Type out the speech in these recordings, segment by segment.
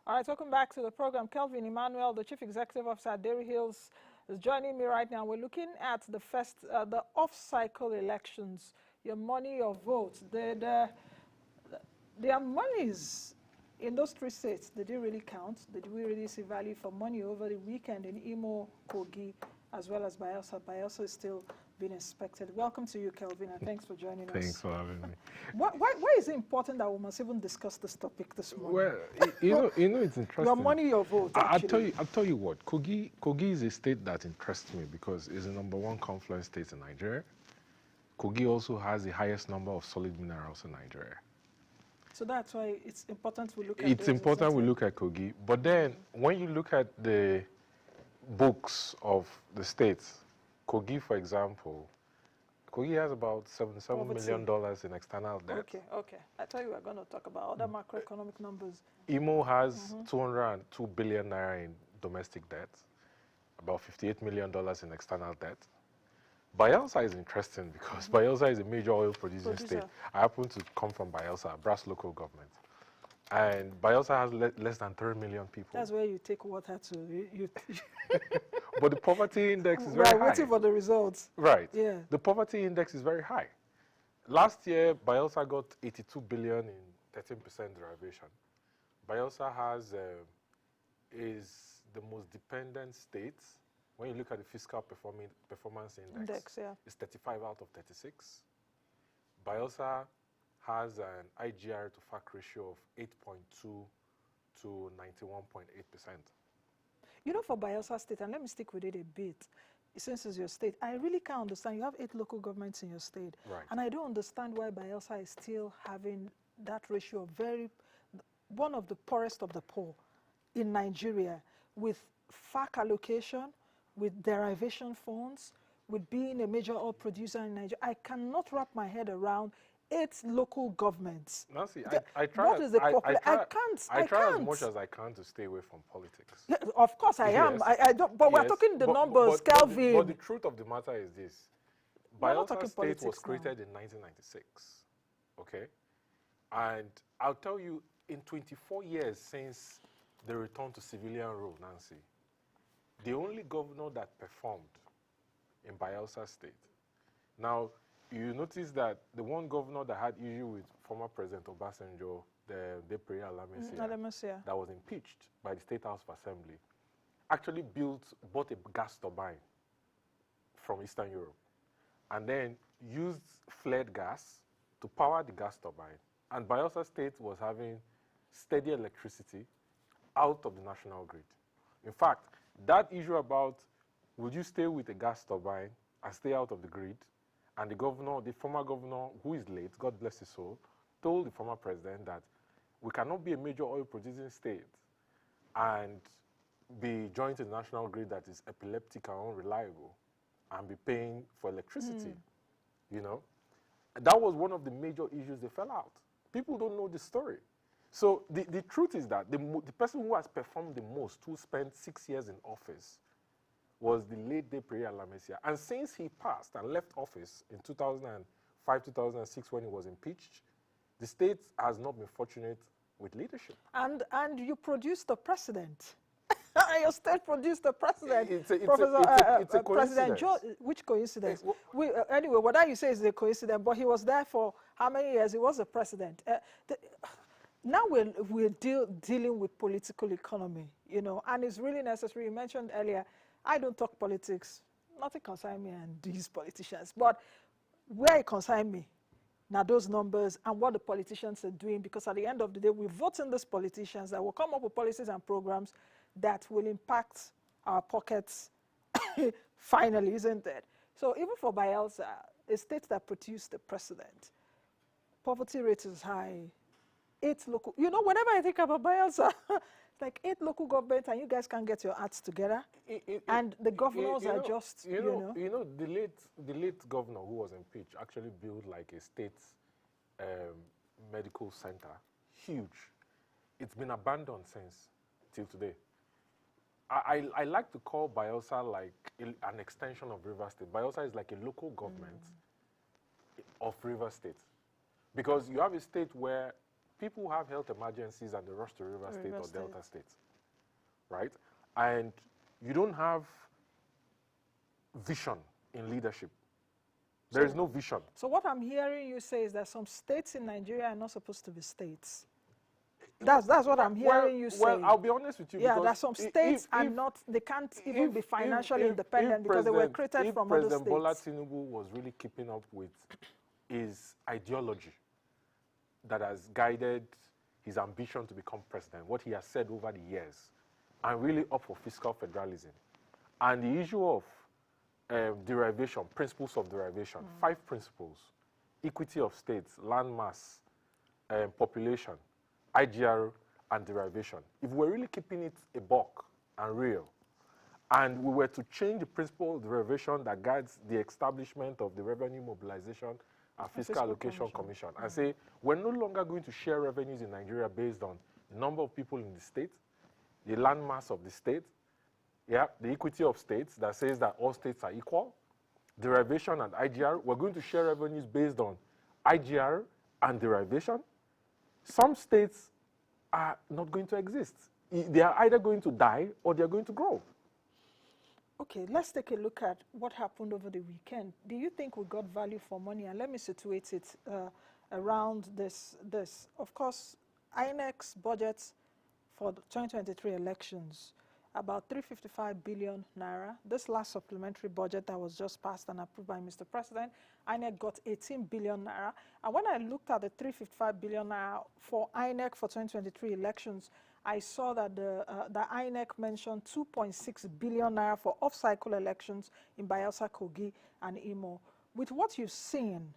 All right, welcome back to the program. Kelvin Emmanuel, the Chief Executive Officer at Dairy Hills, is joining me right now. We're looking at the off-cycle elections. Your money, your vote. Their monies in those three states, did it really count? Did we really see value for money over the weekend in Imo, Kogi, as well as Bayelsa? Bayelsa is still being inspected. Welcome to you, Kelvin, and thanks for joining us. Thanks for having me. Why is it important that we must even discuss this topic this morning? Well, you know, it's interesting. Your money, your vote. I'll tell you what. Kogi is a state that interests me because it's the #1 confluence state in Nigeria. Kogi also has the highest number of solid minerals in Nigeria. So that's why it's important we look at. It's important we look at Kogi, but then when you look at the books of the states, Kogi, for example, Kogi has about $77 million in external debt. Okay. I thought you were going to talk about other macroeconomic numbers. Imo has 202 billion naira in domestic debt, about $58 million in external debt. Bayelsa is interesting because Bayelsa is a major oil producing state. I happen to come from Bayelsa, Brass local government. And Bayelsa has less than 3 million people. That's where you take water to. But the poverty index is very high. We're waiting for the results. Right. Yeah. The poverty index is very high. Last year, Bayelsa got 82 billion in 13% derivation. Bayelsa is the most dependent state. When you look at the fiscal performance index, it's 35 out of 36. Bayelsa has an IGR to FAC ratio of 8.2 to 91.8%. You know, for Bayelsa State, and let me stick with it a bit, since it's your state, I really can't understand. You have 8 local governments in your state. Right. And I don't understand why Bayelsa is still having that ratio of one of the poorest of the poor in Nigeria, with FAC allocation, with derivation funds, with being a major oil producer in Nigeria. I cannot wrap my head around 8 local governments. Nancy, I try. What is the I try as much as I can to stay away from politics. Yeah, of course I am. I don't. But we're talking the numbers, Kelvin. But the truth of the matter is this: Bayelsa State was created in 1996. Okay, and I'll tell you, in 24 years since the return to civilian rule, Nancy, the only governor that performed in Bayelsa State. Now, you notice that the one governor that had issue with former President Obasanjo, the Depre Alamesia, that was impeached by the State House of Assembly, actually bought a gas turbine from Eastern Europe and then used flared gas to power the gas turbine. And Bayelsa State was having steady electricity out of the national grid. In fact, that issue about would you stay with a gas turbine and stay out of the grid, and the former governor, who is late, God bless his soul, told the former president that we cannot be a major oil producing state and be joined to the national grid that is epileptic and unreliable and be paying for electricity, you know. That was one of the major issues they fell out. People don't know the story. So the truth is that the person who has performed the most, who spent 6 years in office, was the late Depre Alamesia. And since he passed and left office in 2005, 2006, when he was impeached, the state has not been fortunate with leadership. And you produced a president. Your state produced a president. It's a President Joe, which coincidence? Anyway, what you say is a coincidence, but he was there for how many years? He was a president. Now we're dealing with political economy, you know, and it's really necessary. You mentioned earlier, I don't talk politics. Nothing concerns me and these politicians. But where it concerns me, now those numbers and what the politicians are doing, because at the end of the day, we vote in these politicians that will come up with policies and programs that will impact our pockets finally, isn't it? So even for Bayelsa, a state that produced the president, poverty rate is high. 8 local, you know, whenever I think about Bayelsa, like 8 local governments, and you guys can get your acts together, and the governors are just, you know. The late governor who was impeached actually built like a state medical center, huge. It's been abandoned since till today. I like to call Bayelsa like an extension of River State. Bayelsa is like a local government of River State, because you have a state where people have health emergencies and they rush to River State or Delta State, right? And you don't have vision in leadership. There is no vision. So what I'm hearing you say is that some states in Nigeria are not supposed to be states. That's what I'm hearing you say. Well, I'll be honest with you. Yeah, that some states are not, they can't even be financially independent because they were created from other states. If President Bola Tinubu was really keeping up with his ideology that has guided his ambition to become president, what he has said over the years, and really up for fiscal federalism, and the issue of derivation, principles of derivation, 5 principles: equity of states, land mass, population, IGR, and derivation. If we're really keeping it a buck and real, and we were to change the principle of derivation that guides the establishment of the Revenue Mobilization and Fiscal Allocation Commission, and say we're no longer going to share revenues in Nigeria based on the number of people in the state, the land mass of the state, yeah, the equity of states that says that all states are equal, derivation and IGR. We're going to share revenues based on IGR and derivation. Some states are not going to exist. They are either going to die or they're going to grow. Okay, let's take a look at what happened over the weekend. Do you think we got value for money? And let me situate it around this. Of course, INEC's budget for the 2023 elections, about 355 billion naira. This last supplementary budget that was just passed and approved by Mr. President, INEC got 18 billion naira. And when I looked at the 355 billion naira for INEC for 2023 elections, I saw that the INEC mentioned 2.6 billion naira for off-cycle elections in Bayelsa, Kogi, and Imo. With what you've seen,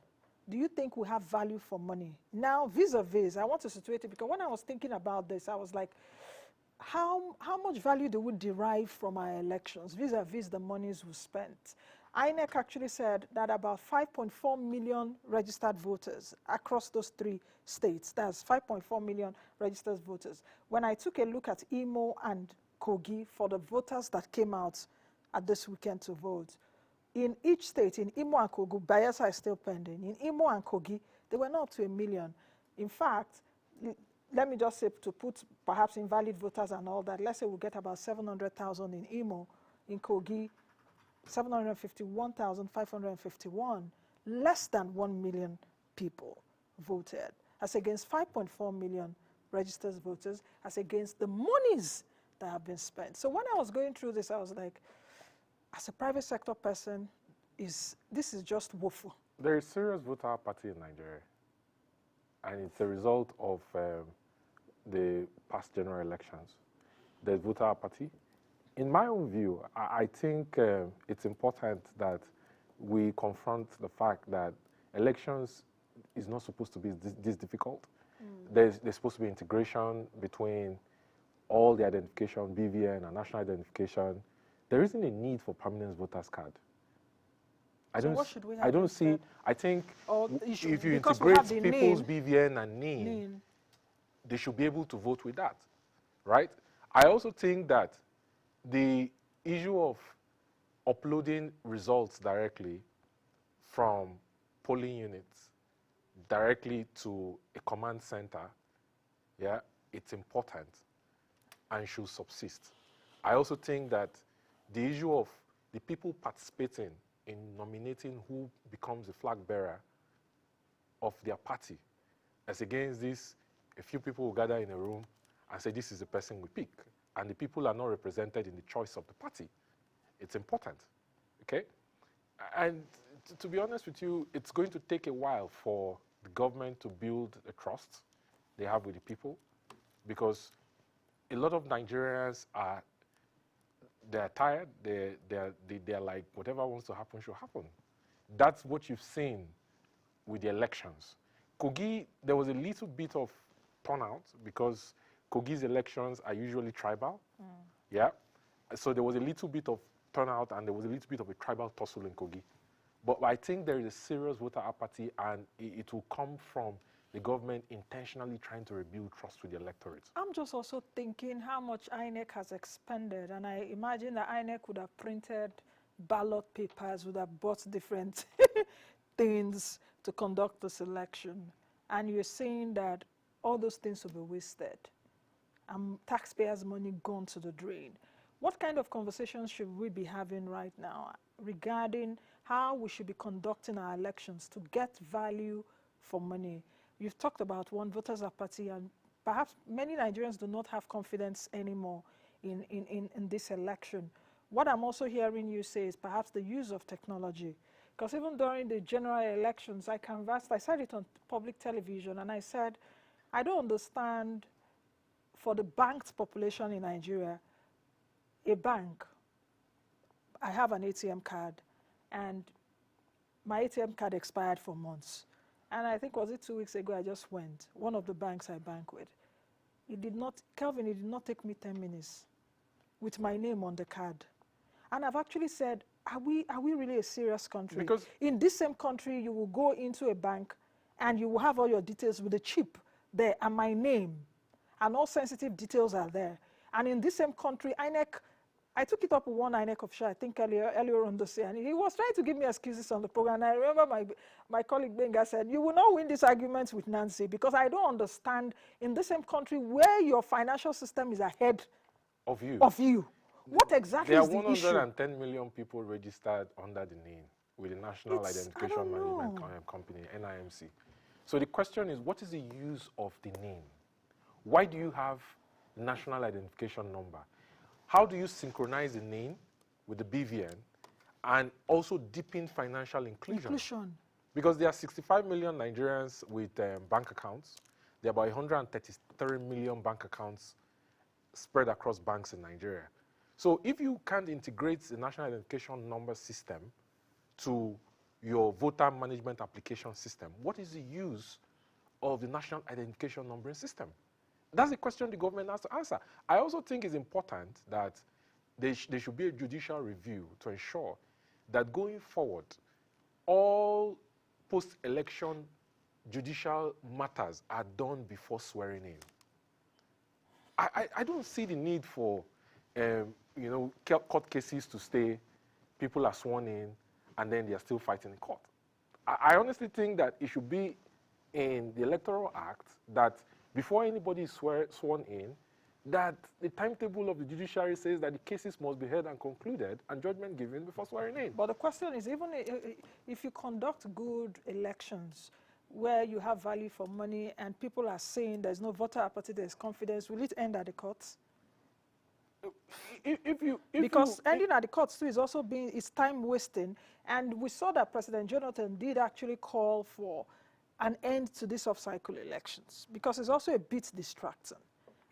do you think we have value for money? Now, vis-a-vis, I want to situate it because when I was thinking about this, I was like, how much value do we derive from our elections vis-a-vis the monies we spent? INEC actually said that about 5.4 million registered voters across those 3 states, that's 5.4 million registered voters. When I took a look at Imo and Kogi for the voters that came out at this weekend to vote, in each state, in Imo and Kogi, Bayelsa is still pending. In Imo and Kogi, they were not up to 1 million. In fact, let me just say, to put perhaps invalid voters and all that, let's say we get about 700,000 in Imo, in Kogi, 751,551, less than 1 million people voted, as against 5.4 million registered voters, as against the monies that have been spent. So when I was going through this, I was like, as a private sector person, this is just woeful. There is serious voter apathy in Nigeria, and it's a result of the past general elections. There's voter apathy. In my own view, I think it's important that we confront the fact that elections is not supposed to be this difficult. There's supposed to be integration between all the identification, BVN and national identification. There isn't a need for permanent voters card. I don't see, I think if you integrate people's BVN and NIN, they should be able to vote with that, right? I also think that the issue of uploading results directly from polling units directly to a command center, yeah, it's important and should subsist. I also think that the issue of the people participating in nominating who becomes the flag bearer of their party, as against this, a few people will gather in a room and say, this is the person we pick, and the people are not represented in the choice of the party. It's important, okay? And to be honest with you, it's going to take a while for the government to build a trust they have with the people, because a lot of Nigerians they're tired, they're like, whatever wants to happen should happen. That's what you've seen with the elections. Kogi, there was a little bit of turnout because Kogi's elections are usually tribal, yeah? So there was a little bit of turnout and there was a little bit of a tribal tussle in Kogi. But I think there is a serious voter apathy, and it will come from the government intentionally trying to rebuild trust with the electorate. I'm just also thinking how much INEC has expended, and I imagine that INEC would have printed ballot papers, would have bought different things to conduct this election. And you're saying that all those things will be wasted. Taxpayers' money gone to the drain. What kind of conversations should we be having right now regarding how we should be conducting our elections to get value for money? You've talked about one voters apathy, and perhaps many Nigerians do not have confidence anymore in this election. What I'm also hearing you say is perhaps the use of technology. Because even during the general elections, I said it on public television, and I said, I don't understand, for the banked population in Nigeria, a bank, I have an ATM card, and my ATM card expired for months. And I think, was it 2 weeks ago, I just went, one of the banks I bank with. Kelvin, it did not take me 10 minutes with my name on the card. And I've actually said, are we really a serious country? Because in this same country, you will go into a bank and you will have all your details with a chip there and my name, and all sensitive details are there. And in this same country, INEC, I took it up with one INEC official, I think earlier on this year, and he was trying to give me excuses on the program. And I remember my colleague Benga said, you will not win this argument with Nancy, because I don't understand in the same country where your financial system is ahead of you. What exactly is the issue? There are 110 million people registered under the name with the National Identification Management Company, NIMC. So the question is, what is the use of the name? Why do you have National Identification Number? How do you synchronize the name with the BVN and also deepen financial inclusion? Because there are 65 million Nigerians with bank accounts. There are about 133 million bank accounts spread across banks in Nigeria. So if you can't integrate the National Identification Number system to your voter management application system, what is the use of the National Identification Numbering system? That's the question the government has to answer. I also think it's important that there should be a judicial review to ensure that going forward, all post-election judicial matters are done before swearing in. I don't see the need for court cases to stay, people are sworn in, and then they are still fighting in court. I honestly think that it should be in the Electoral Act that before anybody is sworn in, that the timetable of the judiciary says that the cases must be heard and concluded and judgment given before swearing in. But the question is, even if you conduct good elections where you have value for money and people are saying there's no voter apathy, there's confidence, will it end at the courts? Because ending at the courts too is also it's time wasting, and we saw that President Jonathan did actually call for an end to these off-cycle elections, because it's also a bit distracting,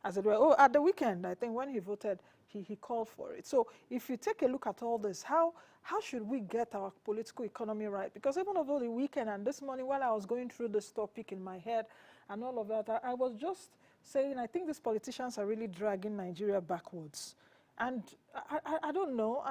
as it were. Oh, at the weekend, I think when he voted, he called for it. So if you take a look at all this, how should we get our political economy right? Because even over the weekend and this morning, while I was going through this topic in my head and all of that, I was just saying, I think these politicians are really dragging Nigeria backwards. And I don't know,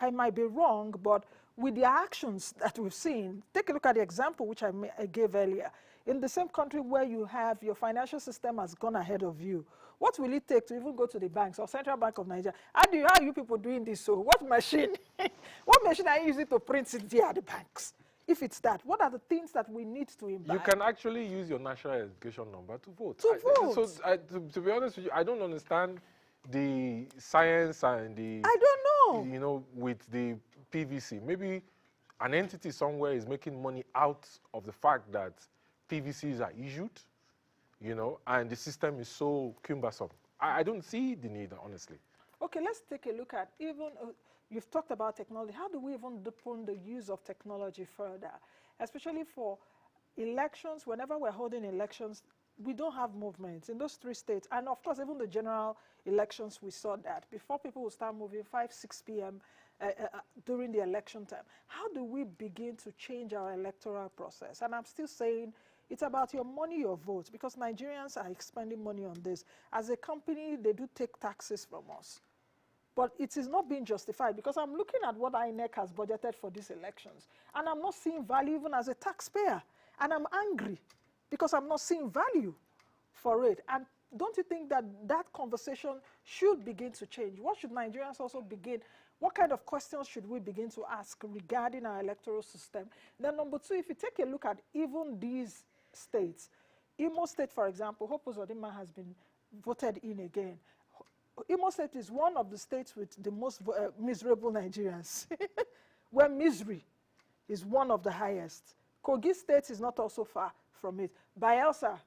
I might be wrong, but with the actions that we've seen, take a look at the example which I gave earlier. In the same country where you have your financial system has gone ahead of you, what will it take to even go to the banks or Central Bank of Nigeria? How are you people doing this? So what machine are you using to print it there at the banks? If it's that, what are the things that we need to imbibe? You can actually use your national education number to vote. To be honest with you, I don't understand the science and the... I don't know. You know, with the PVC. Maybe an entity somewhere is making money out of the fact that PVCs are issued, you know, and the system is so cumbersome. I don't see the need, honestly. Okay, let's take a look at even... you've talked about technology. How do we even deepen the use of technology further? Especially for elections, whenever we're holding elections, we don't have movements in those 3 states. And of course, even the general elections, we saw that. Before people will start moving 5, 6 p.m. During the election time. How do we begin to change our electoral process? And I'm still saying it's about your money, your vote, because Nigerians are expending money on this. As a company, they do take taxes from us. But it is not being justified, because I'm looking at what INEC has budgeted for these elections, and I'm not seeing value even as a taxpayer. And I'm angry because I'm not seeing value for it. And don't you think that that conversation should begin to change? What should Nigerians also begin? What kind of questions should we begin to ask regarding our electoral system? Then number 2, if you take a look at even these states, Imo State, for example, Hope Uzodinma has been voted in again. Imo State is one of the states with the most miserable Nigerians, where misery is one of the highest. Kogi State is not also far from it. Bayelsa,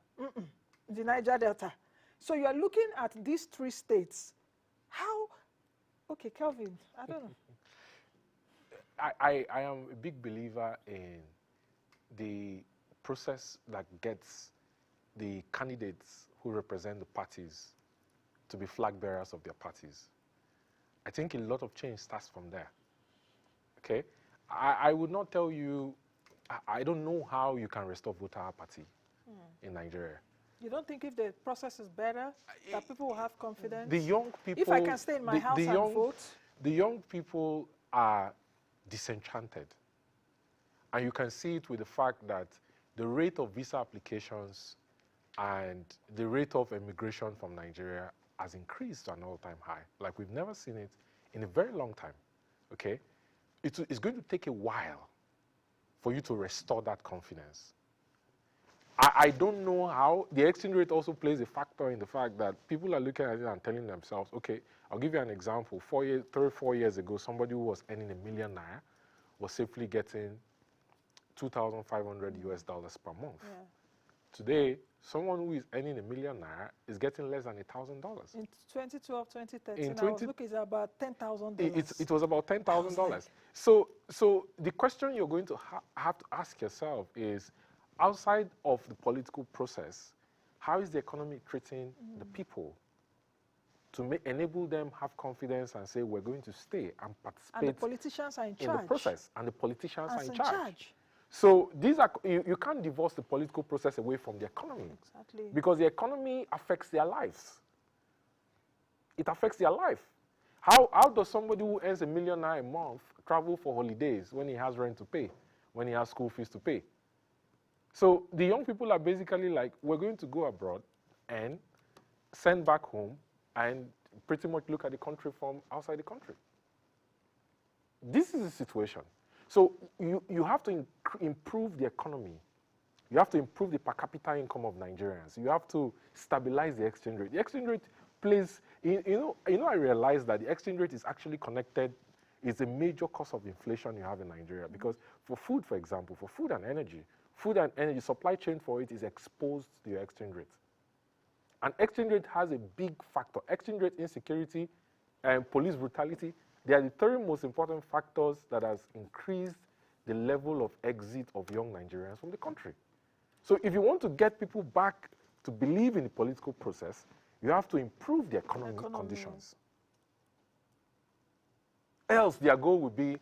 the Niger Delta. So you are looking at these three states. How? Okay, Kelvin, I don't know. I am a big believer in the process that gets the candidates who represent the parties to be flag bearers of their parties. I think a lot of change starts from there. Okay? I would not tell you, I don't know how you can restore voter apathy in Nigeria. You don't think if the process is better, that people will have confidence? The young people... If I can stay in my house and vote? The young people are disenchanted. And you can see it with the fact that the rate of visa applications and the rate of immigration from Nigeria has increased to an all-time high. Like we've never seen it in a very long time, okay? It's going to take a while for you to restore that confidence. I don't know how. The exchange rate also plays a factor in the fact that people are looking at it and telling themselves, okay, I'll give you an example. 3 or 4 years ago, somebody who was earning $1 million was safely getting $2,500 US per month. Yeah. Today, someone who is earning $1 million is getting less than $1,000. In 2012, 2013, I was looking at about $10,000. It was about $10,000. So the question you're going to have to ask yourself is, outside of the political process, how is the economy treating the people to enable them have confidence and say, we're going to stay and participate and the politicians are in charge. The process, and the politicians are in charge. So these are, you can't divorce the political process away from the economy. Exactly. Because the economy affects their lives. It affects their life. How does somebody who earns $1 million a month travel for holidays when he has rent to pay, when he has school fees to pay? So the young people are basically like, we're going to go abroad and send back home and pretty much look at the country from outside the country. This is the situation. So you have to improve the economy. You have to improve the per capita income of Nigerians. You have to stabilize the exchange rate. The exchange rate plays, I realize that the exchange rate is actually connected, is a major cause of inflation you have in Nigeria. Because for food, for example, for food and energy supply chain for it is exposed to your exchange rate. And exchange rate has a big factor. Exchange rate insecurity and police brutality, they are the 3 most important factors that has increased the level of exit of young Nigerians from the country. So if you want to get people back to believe in the political process, you have to improve the economic conditions. Else their goal would be,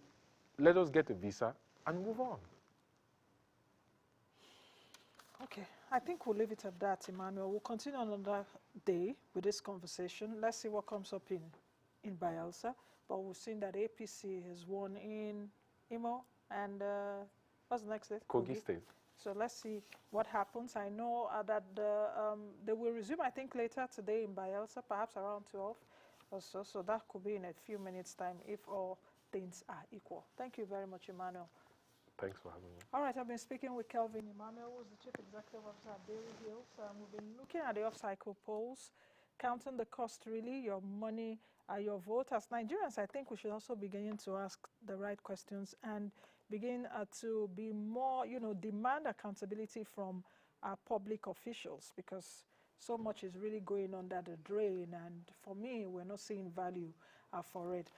let us get a visa and move on. Okay, I think we'll leave it at that, Emmanuel. We'll continue on another day with this conversation. Let's see what comes up in Bayelsa. But we've seen that APC has won in Imo and what's the next state? Kogi State. So let's see what happens. I know that they will resume, I think, later today in Bayelsa, perhaps around 12 or so. So that could be in a few minutes' time if all things are equal. Thank you very much, Emmanuel. Thanks for having me. All right, I've been speaking with Kelvin Emmanuel, who's the Chief Executive Officer at Dairy Hills. We've been looking at the off-cycle polls, counting the cost, really, your money, your vote. As Nigerians, I think we should also begin to ask the right questions and begin to be more, demand accountability from our public officials, because so much is really going under the drain. And for me, we're not seeing value for it.